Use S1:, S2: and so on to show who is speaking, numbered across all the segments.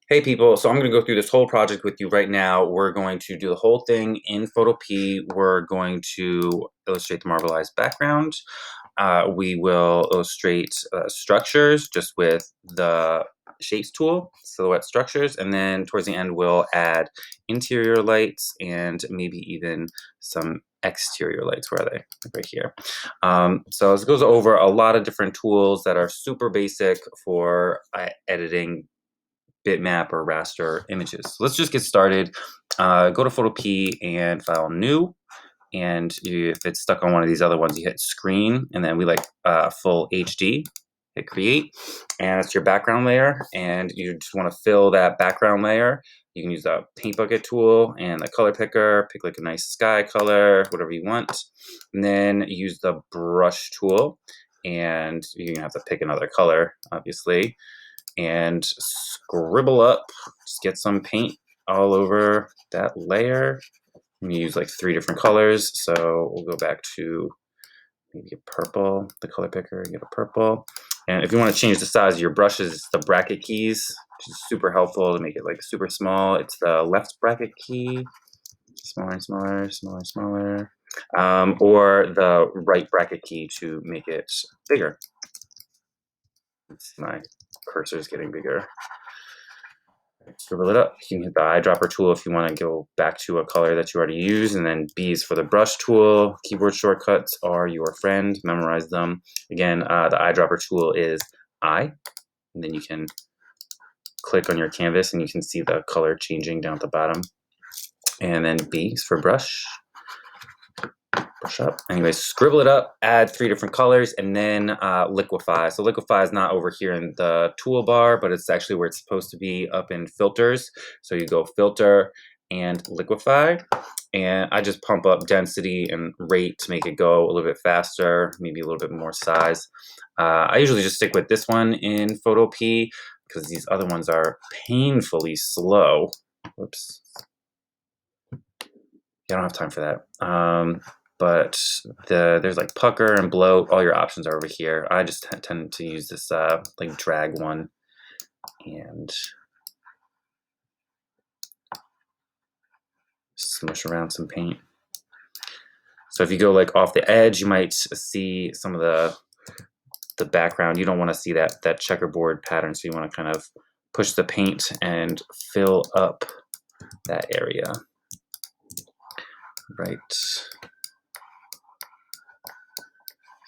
S1: Hey people, so I'm going to go through this whole project with you right now. We're going to do the whole thing in Photopea. We're going to illustrate the marbleized background. We will illustrate structures just with the shapes tool, silhouette structures, and then towards the end we'll add interior lights and maybe even some exterior lights. Where are they? Right here. So this goes over a lot of different tools that are super basic for editing bitmap or raster images. So let's just get started. Go to Photopea and file new. And if it's stuck on one of these other ones, you hit screen, and then we like full HD. Hit create, and it's your background layer. And you just want to fill that background layer. You can use the paint bucket tool and the color picker. Pick like a nice sky color, whatever you want. And then use the brush tool, and you're gonna have to pick another color, obviously, and scribble up, just get some paint all over that layer. I'm gonna use like 3 different colors, so we'll go back to maybe a purple, the color picker, get a purple. And if you want to change the size of your brushes, it's the bracket keys, which is super helpful to make it like super small. It's the left bracket key, smaller and smaller, smaller and smaller, or the right bracket key to make it bigger. My cursor is getting bigger. Scribble it up. You can hit the eyedropper tool if you want to go back to a color that you already used, and then B is for the brush tool. Keyboard shortcuts are your friend. Memorize them. Again, the eyedropper tool is I, and then you can click on your canvas and you can see the color changing down at the bottom. And then B is for brush. Brush up. Anyway, scribble it up, add 3 different colors, and then liquify. So liquify is not over here in the toolbar, but it's actually where it's supposed to be, up in filters. So you go filter and liquify, and I just pump up density and rate to make it go a little bit faster, maybe a little bit more size. I usually just stick with this one in Photopea because these other ones are painfully slow. Whoops. Yeah, I don't have time for that. But there's like pucker and bloat. All your options are over here. I just tend to use this like drag one and smush around some paint. So if you go like off the edge, you might see some of the background. You don't want to see that checkerboard pattern, so you want to kind of push the paint and fill up that area. Right.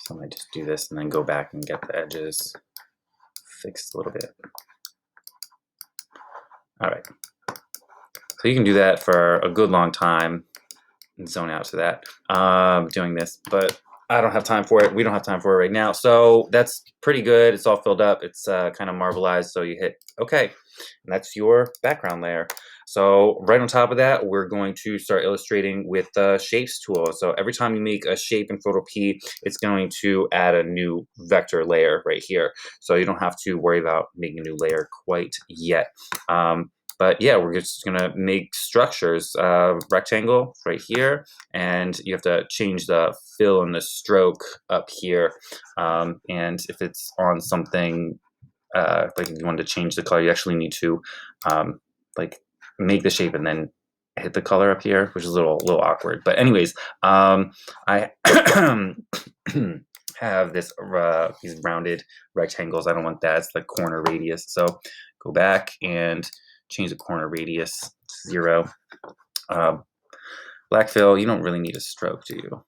S1: So I might just do this and then go back and get the edges fixed a little bit. All right. So you can do that for a good long time and zone out to that doing this, but I don't have time for it. We don't have time for it right now. So that's pretty good. It's all filled up. It's kind of marbleized. So you hit OK, and that's your background layer. So right on top of that, we're going to start illustrating with the shapes tool. So every time you make a shape in Photopea, it's going to add a new vector layer right here. So you don't have to worry about making a new layer quite yet. But yeah, we're just gonna make structures, rectangle right here, and you have to change the fill and the stroke up here. And if it's on something, like if you wanted to change the color, you actually need to like make the shape and then hit the color up here, which is a little awkward. But anyways, I have this these rounded rectangles. I don't want that. It's the corner radius. So go back and change the corner radius to 0. Black fill, you don't really need a stroke, do you?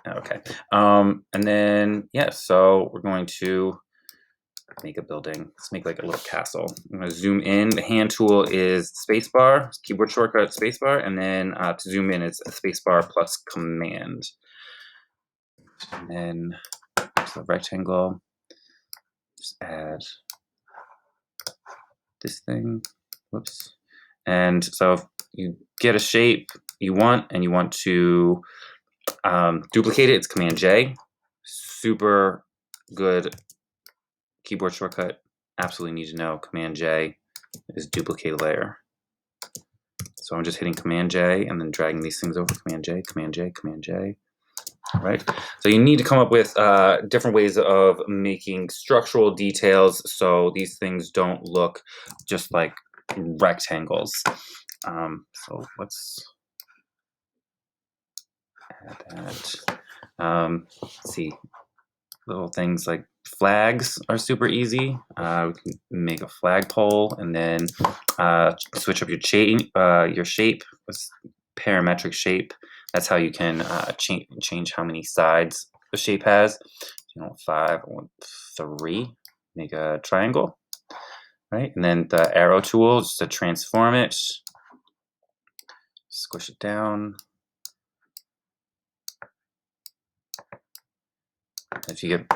S1: Okay. And then, yeah, so we're going to make a building. Let's make like a little castle. I'm going to zoom in. The hand tool is spacebar, keyboard shortcut spacebar, and then to zoom in, it's spacebar plus command. And then the rectangle, just add this thing. Whoops. And so if you get a shape you want and you want to duplicate it, it's Command J. Super good keyboard shortcut. Absolutely need to know. Command J is duplicate layer. So I'm just hitting Command J and then dragging these things over. Command J, Command J, Command J. All right. So you need to come up with different ways of making structural details so these things don't look just like rectangles. So let's add that. Let's see, little things like flags are super easy. We can make a flagpole and then switch up your shape with parametric shape. That's how you can change how many sides the shape has. You know, 5, I want 3. Make a triangle, right? And then the arrow tool just to transform it. Squish it down. If you get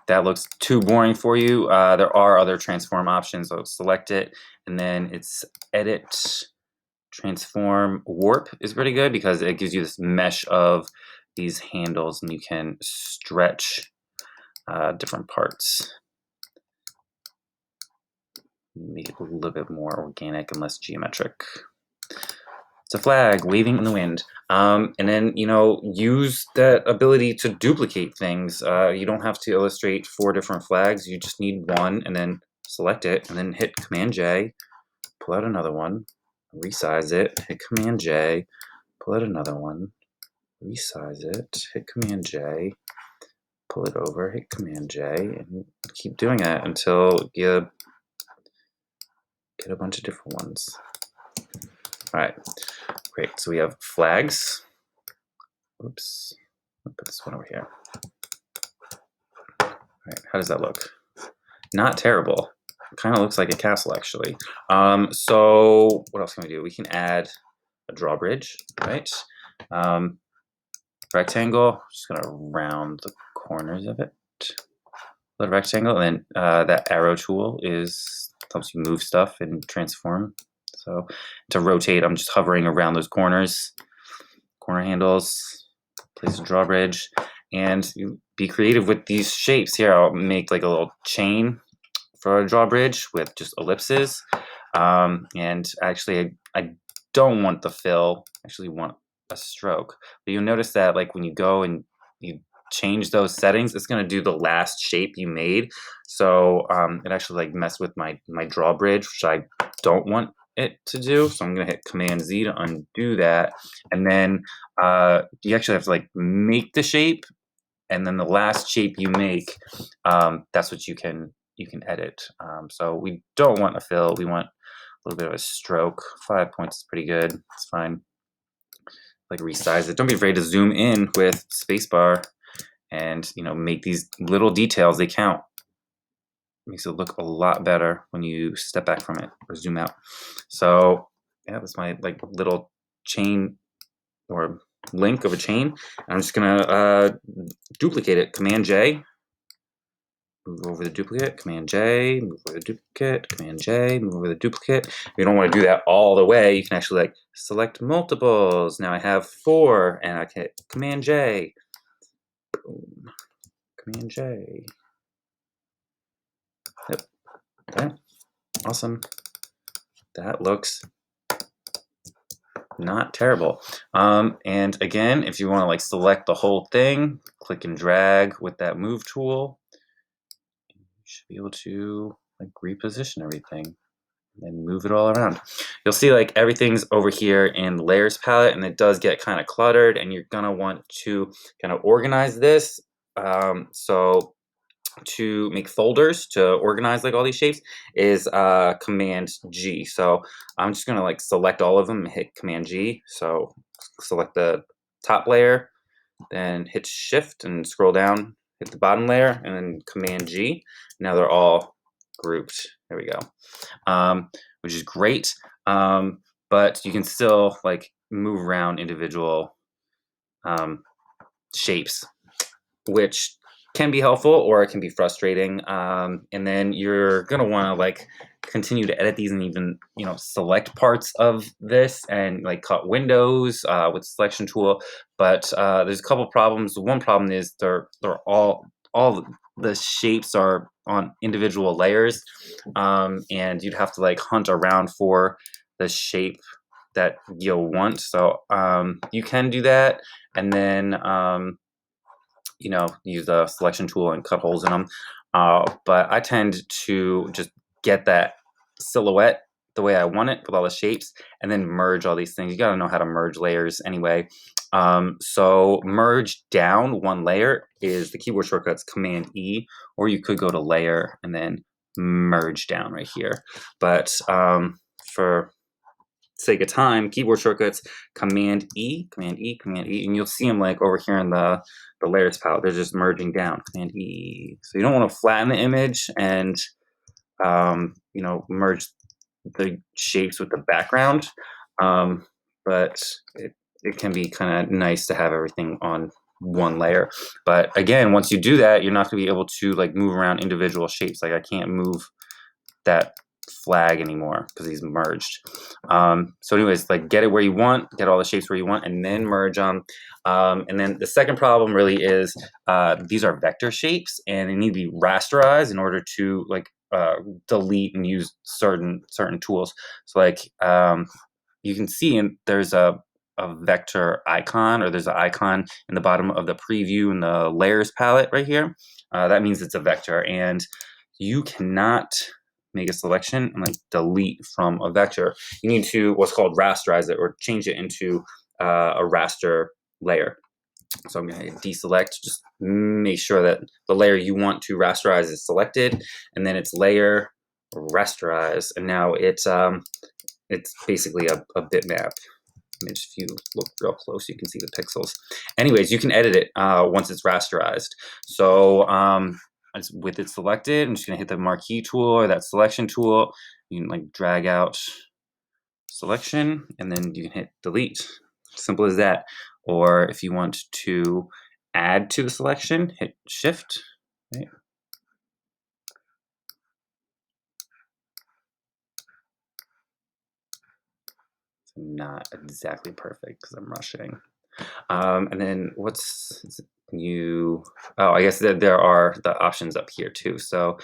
S1: that looks too boring for you, there are other transform options. So select it, and then it's edit, transform, warp is pretty good because it gives you this mesh of these handles, and you can stretch different parts. Make it a little bit more organic and less geometric. It's a flag waving in the wind. And then, you know, use that ability to duplicate things. You don't have to illustrate 4 different flags. You just need one, and then select it, and then hit Command J, pull out another one, resize it, hit Command J, pull out another one, resize it, hit Command J, pull it over, hit Command J, and keep doing that until you get a bunch of different ones. All right, great. So we have flags. Oops, I'll put this one over here. All right, how does that look? Not terrible. Kind of looks like a castle, actually. So what else can we do? We can add a drawbridge, right? Rectangle, just gonna round the corners of it. The rectangle, and then that arrow tool helps you move stuff and transform. So to rotate, I'm just hovering around those corners, corner handles, place a drawbridge, and you be creative with these shapes. Here, I'll make like a little chain for a drawbridge with just ellipses. And actually, I don't want the fill. I actually want a stroke. But you'll notice that like when you go and you change those settings, it's going to do the last shape you made. So it actually like messed with my drawbridge, which I don't want it to do. So I'm going to hit Command Z to undo that. And then you actually have to like make the shape, and then the last shape you make, that's what you can edit. So we don't want a fill. We want a little bit of a stroke. 5 points is pretty good. It's fine. Like resize it. Don't be afraid to zoom in with spacebar, and you know, make these little details. They count. Makes it look a lot better when you step back from it or zoom out. So yeah, that's my like little chain or link of a chain. I'm just gonna duplicate it. Command J. Move over the duplicate, Command J, move over the duplicate, Command J, move over the duplicate. If you don't want to do that all the way, you can actually like select multiples. Now I have 4, and I can hit Command J. Boom. Command J. Yep. Okay. Awesome. That looks not terrible. And again, if you want to like select the whole thing, click and drag with that move tool. You should be able to like reposition everything and move it all around. You'll see like everything's over here in the layers palette, and it does get kind of cluttered, and you're gonna want to kind of organize this. So to make folders to organize like all these shapes is Command G. So I'm just gonna like select all of them and hit Command G. So select the top layer, then hit Shift and scroll down, hit the bottom layer, and then Command G. Now they're all grouped. There we go. Which is great. But you can still like move around individual shapes, which can be helpful or it can be frustrating. And then you're gonna want to like continue to edit these and even, you know, select parts of this and like cut windows with the selection tool. But there's a couple problems. One problem is they're all the shapes are on individual layers, and you'd have to like hunt around for the shape that you'll want. So you can do that, and then you know, use the selection tool and cut holes in them. But I tend to just get that silhouette the way I want it with all the shapes, and then merge all these things. You gotta know how to merge layers anyway. So merge down one layer is the keyboard shortcut's Command E, or you could go to Layer and then merge down right here. But for sake of time, keyboard shortcuts, Command E, Command E, Command E, and you'll see them like over here in the layers palette. They're just merging down, Command E. So you don't want to flatten the image and you know, merge the shapes with the background, but it can be kind of nice to have everything on one layer. But again, once you do that, you're not going to be able to like move around individual shapes. Like I can't move that flag anymore because he's merged. So anyways, like get it where you want, get all the shapes where you want, and then merge them. And then the second problem really is these are vector shapes and they need to be rasterized in order to like delete and use certain tools. So like you can see there's a vector icon, or there's an icon in the bottom of the preview in the layers palette right here. That means it's a vector, and you cannot make a selection and like delete from a vector. You need to what's called rasterize it, or change it into a raster layer. So I'm going to deselect, just make sure that the layer you want to rasterize is selected, and then it's layer rasterize, and now it's basically a bitmap image. If you look real close, you can see the pixels. Anyways, you can edit it once it's rasterized. So with it selected, I'm just gonna hit the marquee tool or that selection tool. You can like drag out selection, and then you can hit delete. Simple as that. Or if you want to add to the selection, hit shift. Right? Not exactly perfect because I'm rushing. And then what's new? Oh, I guess there are the options up here too. So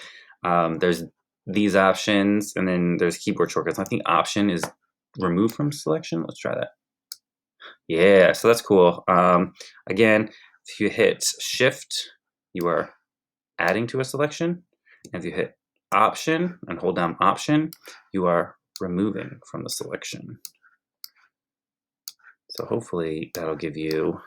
S1: there's these options, and then there's keyboard shortcuts. I think option is removed from selection. Let's try that. Yeah, so that's cool. Again, if you hit shift, you are adding to a selection. And if you hit option and hold down option, you are removing from the selection. So hopefully that'll give you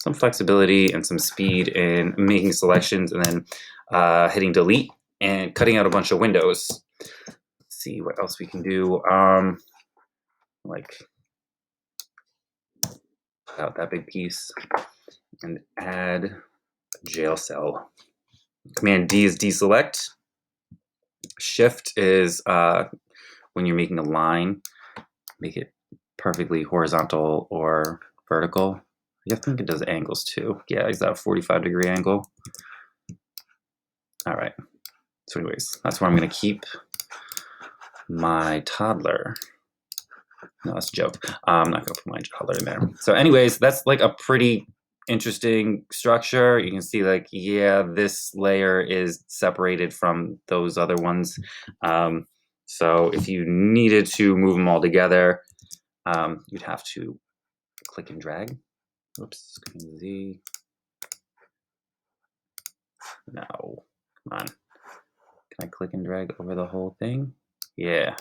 S1: some flexibility and some speed in making selections, and then hitting delete and cutting out a bunch of windows. Let's see what else we can do. Like cut out that big piece and add a jail cell. Command D is deselect. Shift is when you're making a line, make it perfectly horizontal or vertical. I think it does angles too. Yeah, is that a 45-degree angle? All right. So anyways, that's where I'm going to keep my toddler. No, that's a joke. I'm not going to put my toddler in there. So anyways, that's like a pretty interesting structure. You can see like, yeah, this layer is separated from those other ones. So if you needed to move them all together, you'd have to click and drag. Oops, Z. No, come on. Can I click and drag over the whole thing? Yeah.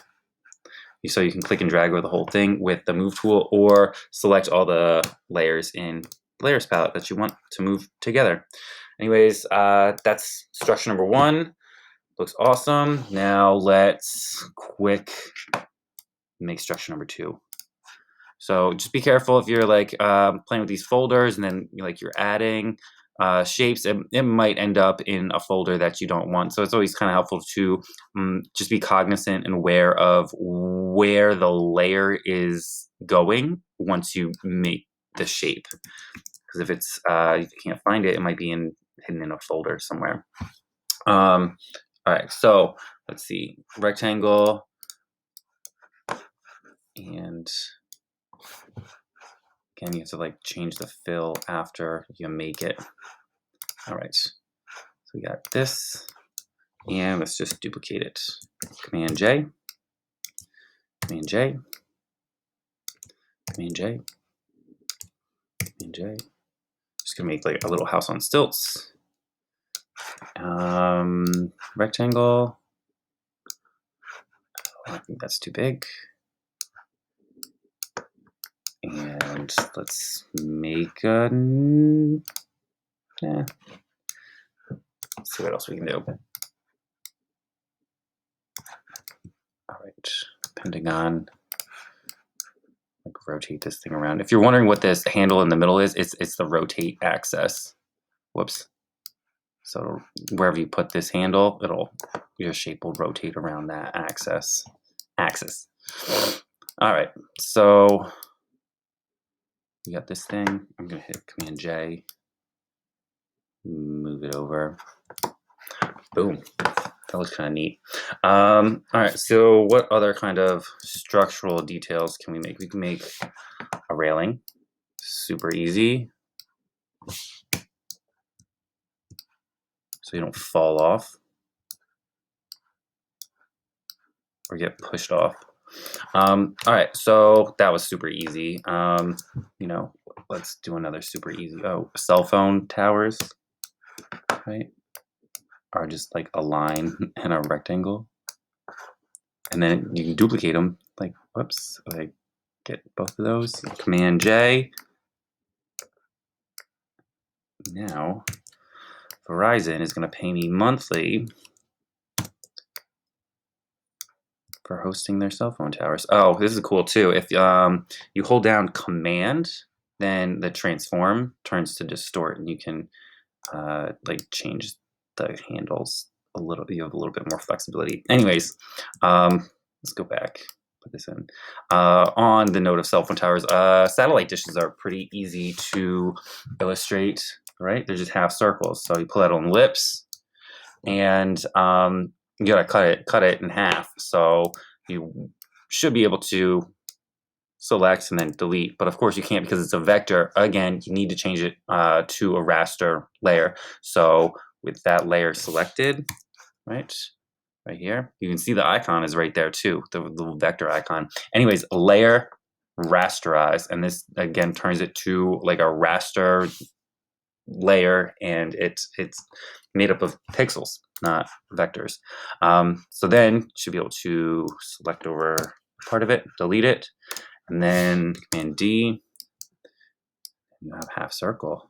S1: So you can click and drag over the whole thing with the move tool, or select all the layers in the layers palette that you want to move together. Anyways, that's structure number one. Looks awesome. Now let's quick make structure number two. So just be careful if you're like playing with these folders and then you're adding shapes, it might end up in a folder that you don't want. So it's always kind of helpful to just be cognizant and aware of where the layer is going once you make the shape. Because if it's you can't find it, it might be hidden in a folder somewhere. All right, so let's see, rectangle, and again, you have to like change the fill after you make it. All right, so we got this, and let's just duplicate it. Command J, Command J, Command J, Command J. Just gonna make like a little house on stilts. Rectangle. I think that's too big. And let's make a, let's see what else we can do. All right, Pentagon. Like rotate this thing around. If you're wondering what this handle in the middle is, it's the rotate axis. Whoops. So wherever you put this handle, your shape will rotate around that axis. All right, so we got this thing. I'm gonna hit Command J, move it over. Boom. That looks kind of neat. All right, so what other kind of structural details can we make? We can make a railing. Super easy. So you don't fall off or get pushed off. All right, so that was super easy. You know, let's do another super easy. Oh, cell phone towers, right? Are just like a line and a rectangle. And then you can duplicate them. Like, whoops, like get both of those. Command J. Now, Verizon is going to pay me monthly for hosting their cell phone towers. Oh, this is cool too. If you hold down Command, then the transform turns to distort, and you can like change the handles a little. You have a little bit more flexibility. Anyways, let's go back. Put this in. On the note of cell phone towers, satellite dishes are pretty easy to illustrate. Right? They're just half circles. So you pull out on lips, and you gotta cut it in half. So you should be able to select and then delete, but of course you can't because it's a vector. Again, you need to change it to a raster layer. So with that layer selected, right here, you can see the icon is right there too, the little vector icon. Anyways, layer, rasterize, and this again turns it to like a raster layer, and it's made up of pixels, not vectors. So then you should be able to select over part of it, delete it, and then Command D, you have half circle.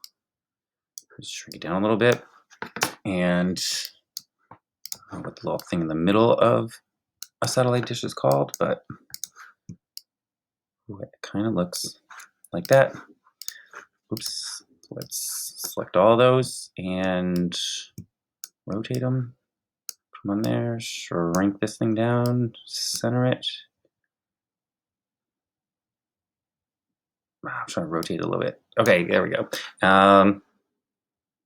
S1: Just shrink it down a little bit, and I don't know what the little thing in the middle of a satellite dish is called, but it kind of looks like that. Oops. Let's select all those and rotate them. Put them on there. Shrink this thing down. Center it. I'm trying to rotate it a little bit. Okay, there we go.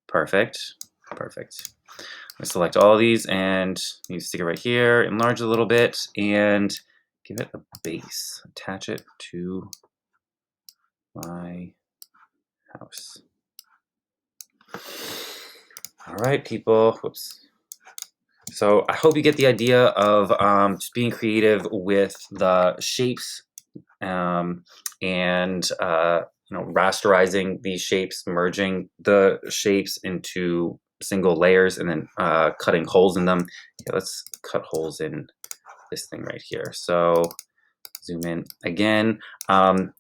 S1: Perfect. Perfect. I select all of these and you stick it right here, enlarge it a little bit, and give it a base. Attach it to my house. All right, people. Whoops. So I hope you get the idea of just being creative with the shapes and you know, rasterizing these shapes, merging the shapes into single layers, and then cutting holes in them. Okay, let's cut holes in this thing right here. So zoom in again.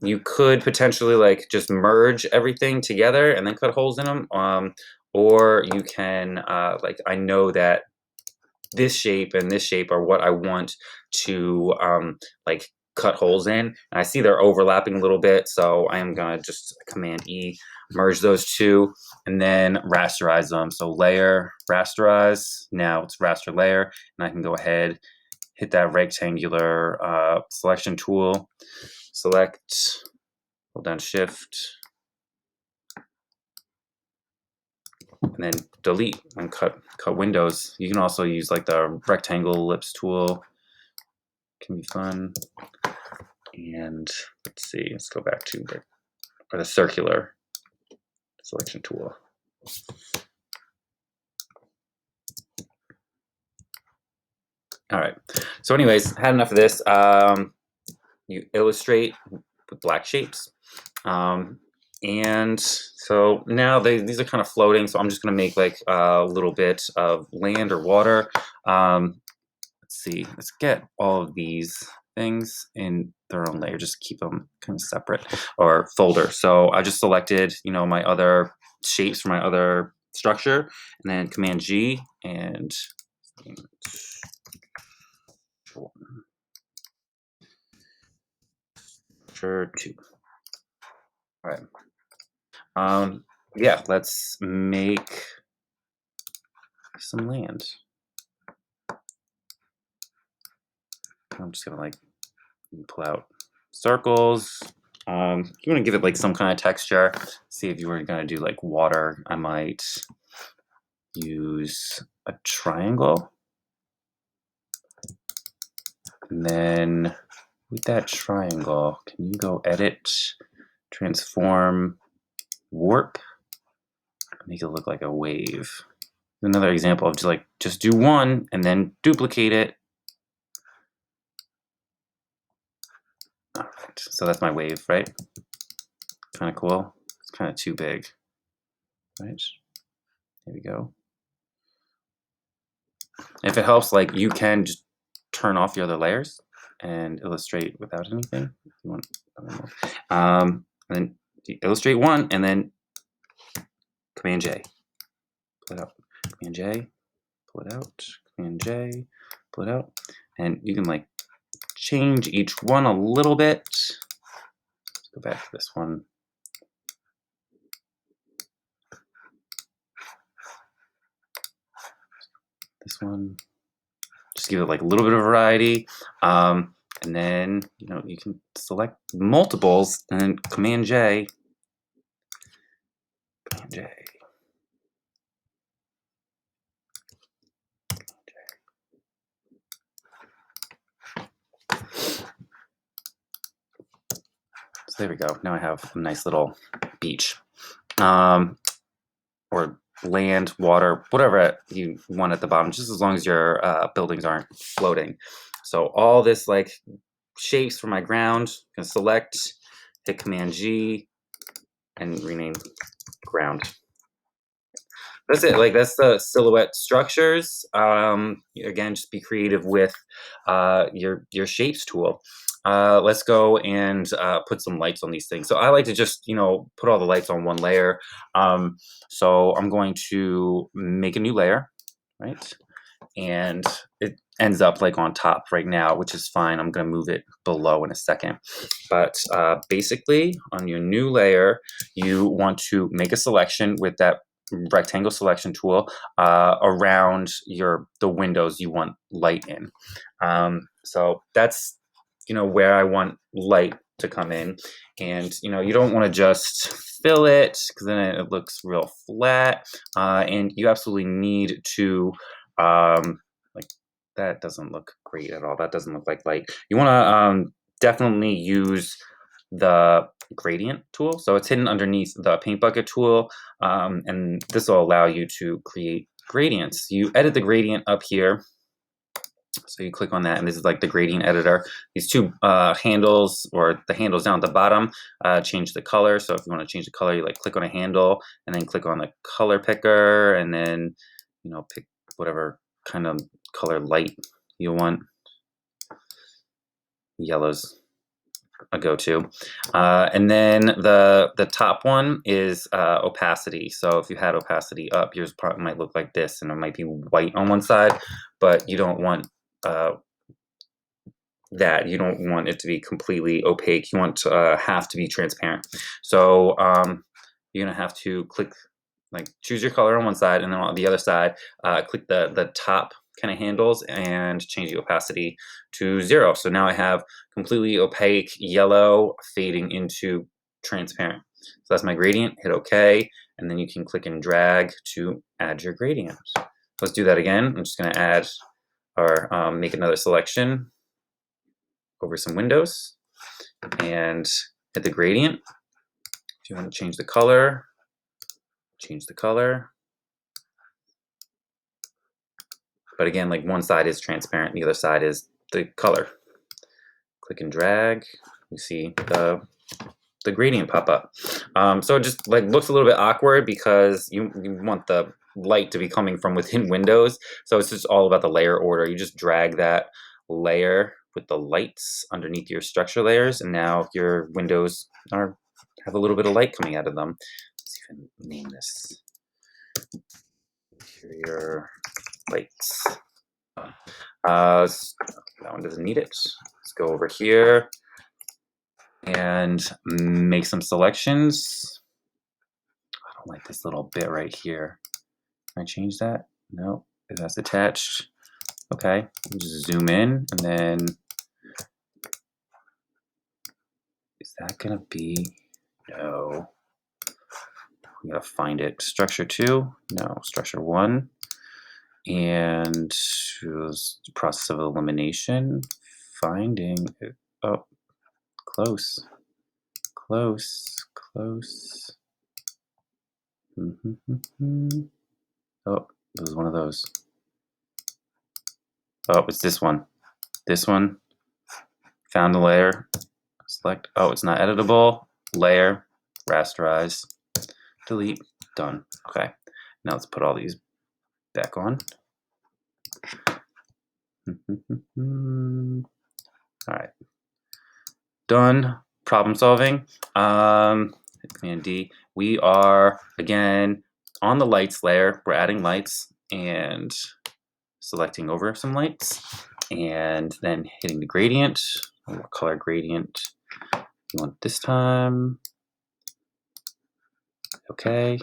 S1: You could potentially like just merge everything together and then cut holes in them, or you can like, I know that this shape and this shape are what I want to like cut holes in, and I see they're overlapping a little bit, so I am gonna just Command E, merge those two, and then rasterize them. So layer, rasterize. Now it's raster layer, and I can go ahead, hit that rectangular selection tool, select, hold down Shift, and then delete and cut windows. You can also use like the rectangle ellipse tool. Can be fun. And let's see, let's go back to the circular selection tool. All right, so anyways, had enough of this. You illustrate with black shapes. And so now these are kind of floating, so I'm just gonna make like a little bit of land or water. let's see, let's get all of these things in their own layer, just keep them kind of separate, or folder. So I just selected, you know, my other shapes for my other structure, and then Command G and structure 2. All right. Yeah, let's make some land. I'm just gonna like pull out circles. You want to give it like some kind of texture. See, if you were gonna do like water, I might use a triangle. And then with that triangle, can you go edit, transform, warp, make it look like a wave. Another example of just do one and then duplicate it. All right, so that's my wave, right? Kind of cool. It's kind of too big, right? There we go. If it helps, like, you can just turn off your other layers and illustrate without anything. If you want, and then illustrate one, and then Command J, pull it out. Command J, pull it out. Command J, pull it out, and you can like change each one a little bit. Let's go back to this one. This one, just give it like a little bit of variety. And then, you know, you can select multiples and then Command J, Command J. So there we go. Now I have a nice little beach, or land, water, whatever you want at the bottom, just as long as your buildings aren't floating. So all this like shapes for my ground, I'm gonna select, hit Command G, and rename ground. That's it. Like, that's the silhouette structures. Again, just be creative with your shapes tool. Let's go and put some lights on these things. So I like to just, you know, put all the lights on one layer. So I'm going to make a new layer, right? And it ends up like on top right now, which is fine. I'm going to move it below in a second. But basically, on your new layer, you want to make a selection with that rectangle selection tool around the windows you want light in. So that's, you know, where I want light to come in. And, you know, you don't want to just fill it because then it looks real flat. And you absolutely need to, like, that doesn't look great at all. That doesn't look like light. You want to definitely use the gradient tool. So it's hidden underneath the paint bucket tool. And this will allow you to create gradients. You edit the gradient up here. So you click on that, and this is like the gradient editor. These two handles, or the handles down at the bottom, change the color. So if you want to change the color, you like click on a handle and then click on the color picker, and then, you know, pick whatever kind of color light you want. Yellow's a go-to. And then the top one is opacity. So if you had opacity up, yours probably might look like this, and it might be white on one side, but you don't want that. You don't want it to be completely opaque. You want to have to be transparent. So you're gonna have to click, like, choose your color on one side, and then on the other side, click the top kind of handles and change the opacity to 0. So now I have completely opaque yellow fading into transparent. So that's my gradient. Hit OK, and then you can click and drag to add your gradient. Let's do that again. I'm just going to add, or make another selection over some windows and hit the gradient. If you want to change the color, change the color. But again, like, one side is transparent, the other side is the color. Click and drag, you see the gradient pop up. So it just like looks a little bit awkward because you want the light to be coming from within windows. So it's just all about the layer order. You just drag that layer with the lights underneath your structure layers, and now your windows have a little bit of light coming out of them. Let's see if I can name this interior lights. That one doesn't need it. Let's go over here and make some selections. I don't like this little bit right here. Can I change that? No, that's attached. Okay, just zoom in, and then is that gonna be? No. We gotta find it. Structure 2? No. Structure 1. And process of elimination. Finding it. Oh, close. Close. Close. Oh, it was one of those. Oh, it's this one. This one. Found the layer. Select. Oh, it's not editable. Layer. Rasterize. Delete. Done. Okay. Now let's put all these back on. All right. Done. Problem solving. Command D. We are again on the lights layer. We're adding lights and selecting over some lights, and then hitting the gradient. What color gradient you want this time? Okay.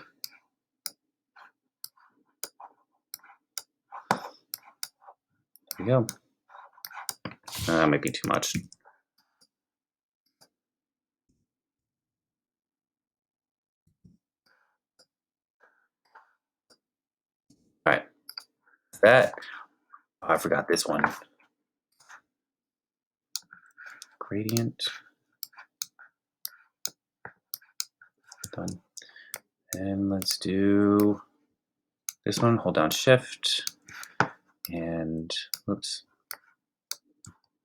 S1: There we go. That might be too much. All right. That. Oh, I forgot this one. Gradient. Done. And let's do this one. Hold down Shift and oops.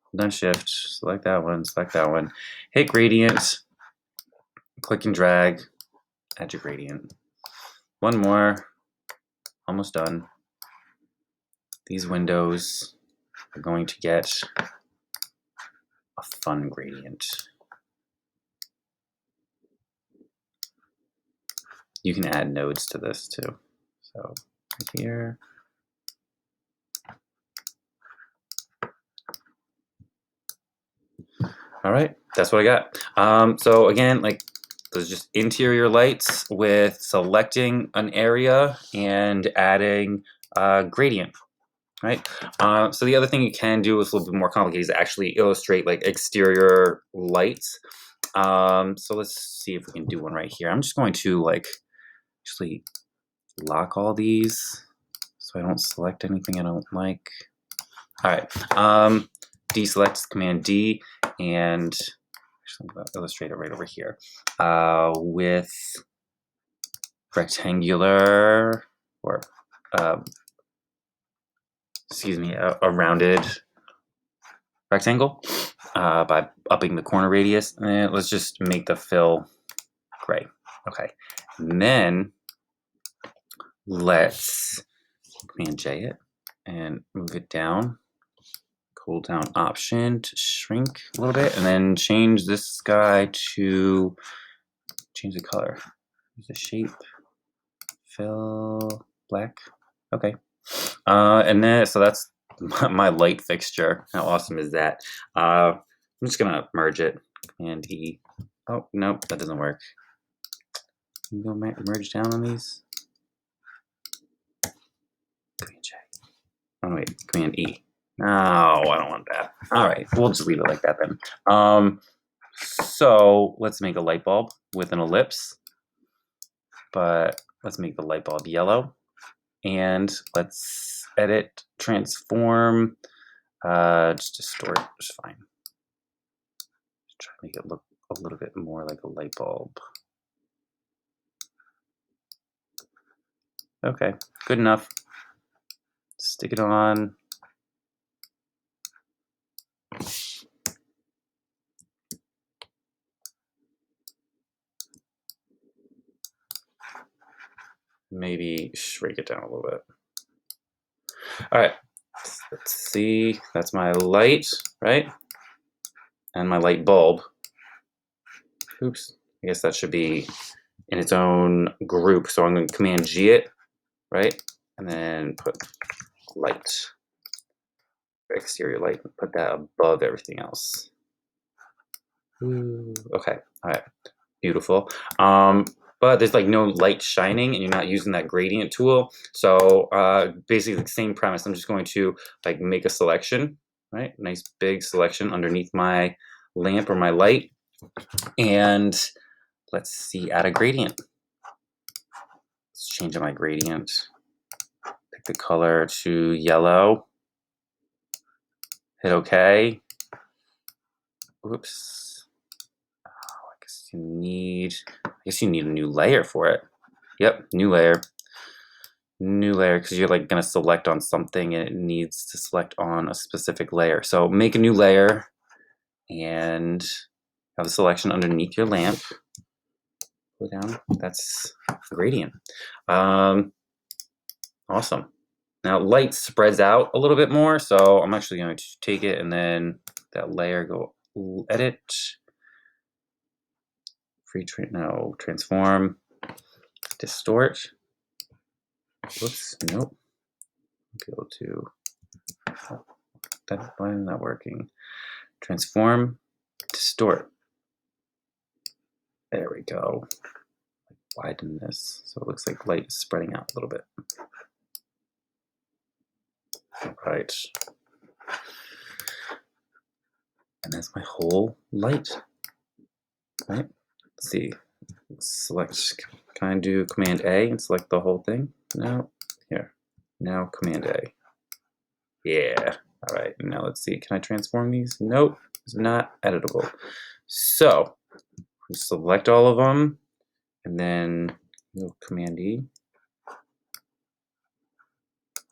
S1: Hold down Shift. Select that one. Select that one. Hit gradient. Click and drag. Add your gradient. One more. Almost done. These windows are going to get a fun gradient. You can add nodes to this too. So right here. All right, that's what I got. So again, like those just interior lights with selecting an area and adding gradient. Right. So the other thing you can do is a little bit more complicated is actually illustrate like exterior lights. So let's see if we can do one right here. I'm just going to like actually lock all these so I don't select anything I don't like. All right. Deselect Command D, and actually I'm going to illustrate it right over here with rectangular or excuse me, a rounded rectangle by upping the corner radius. And let's just make the fill gray. Okay. And then let's Command J it and move it down. Cool down option to shrink a little bit, and then change this guy to change the color. Use the shape. Fill black. Okay. And then so that's my light fixture. How awesome is that? I'm just gonna merge it. Command E. Oh nope, that doesn't work. Can you go merge down on these? Command J. Oh wait, Command E. No, I don't want that. All right, we'll just leave it like that then. So let's make a light bulb with an ellipse, but let's make the light bulb yellow, and let's edit, transform. Just distort, just fine. Just try to make it look a little bit more like a light bulb. Okay, good enough. Stick it on. maybe shrink it down a little bit. All right, let's see. That's my light, right? And my light bulb. Oops, I guess that should be in its own group. So I'm going to Command G it, right? And then put light, exterior light, and put that above everything else. Ooh, okay, all right, beautiful. But there's like no light shining and you're not using that gradient tool. So basically the same premise. I'm just going to like make a selection, right? Nice big selection underneath my lamp or my light. And let's see, add a gradient. Let's change my gradient. Pick the color to yellow. Hit OK. Oops. Oh, I guess you need a new layer for it. Yep, new layer. New layer, because you're like gonna select on something and it needs to select on a specific layer. So make a new layer and have the selection underneath your lamp. Go down. That's gradient. Awesome. Now light spreads out a little bit more, so I'm actually going to take it and then that layer, go edit, transform, distort. Whoops, nope. Go to, why isn't that working? Transform, distort. There we go. Widen this so it looks like light is spreading out a little bit. All right. And that's my whole light. Right? Let's see. Select. Can I do Command A and select the whole thing? No. Here. Now Command A. Yeah. All right. Now let's see. Can I transform these? Nope. It's not editable. So we select all of them and then Command E.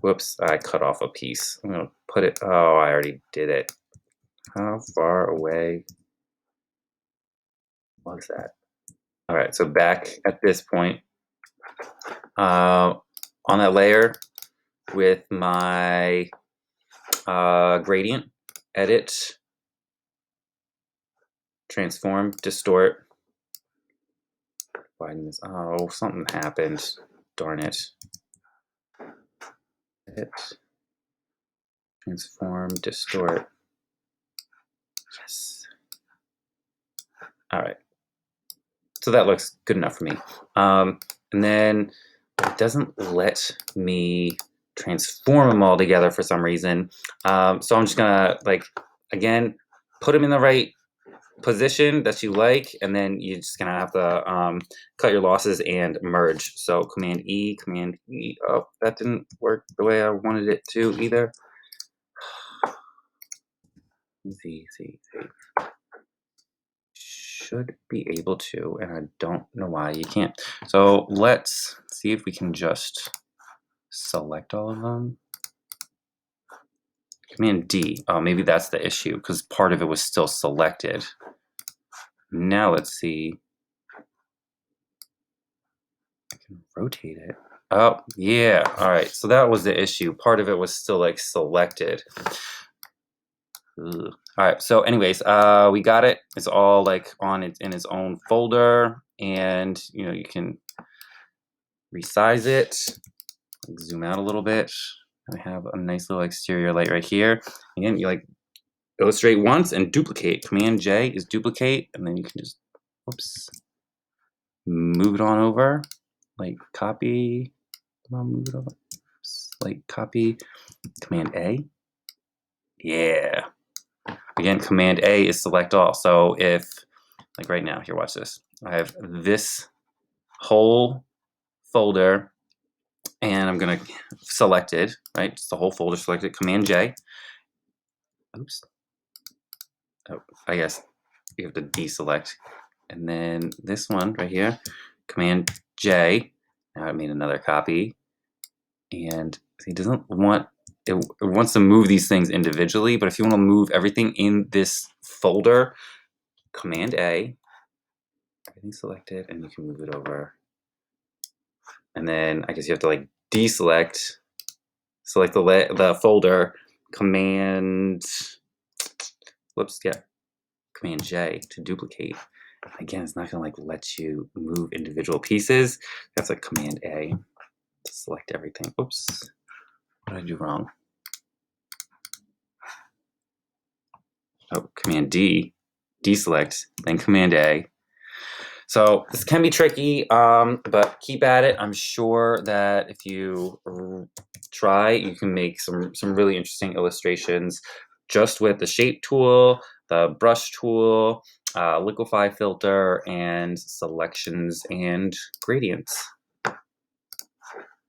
S1: Whoops, I cut off a piece. I'm gonna put it, oh, I already did it. How far away was that? All right, so back at this point, on that layer with my gradient, edit, transform, distort, widen this. Oh, something happened. Darn it. Edit, transform, distort. Yes. All right. So that looks good enough for me. And then it doesn't let me transform them all together for some reason. So I'm just gonna, like, again, put them in the right position that you like, and then you're just gonna have to cut your losses and merge. So Command E. Oh, that didn't work the way I wanted it to either. Z. Should be able to, and I don't know why you can't. So let's see if we can just select all of them. Command D. Oh, maybe that's the issue because part of it was still selected. Now let's see. I can rotate it. Oh, yeah. All right. So that was the issue. Part of it was still like selected. Ugh. All right. So anyways, we got it. It's all like on it in its own folder, and you can resize it. Zoom out a little bit. I have a nice little exterior light right here. Again, you like illustrate once and duplicate. Command J is duplicate, and then you can just, whoops, move it on over, like copy, come on, move it over, oops, like copy, Command A, yeah. Again, Command A is select all. So if, like right now, here, watch this. I have this whole folder, and I'm gonna select it, right? Just the whole folder selected, Command J. Oops. Oh, I guess you have to deselect. And then this one right here, Command J. Now I made another copy. And it doesn't want, it wants to move these things individually, but if you want to move everything in this folder, Command A, everything selected, and you can move it over and then I guess you have to like deselect, select the folder, Command, whoops, yeah, Command J to duplicate. Again, it's not gonna like let you move individual pieces. That's like Command A to select everything. Oops, what did I do wrong? Oh, Command D, deselect, then Command A. So this can be tricky, but keep at it. I'm sure that if you try, you can make some really interesting illustrations just with the shape tool, the brush tool, liquify filter, and selections and gradients.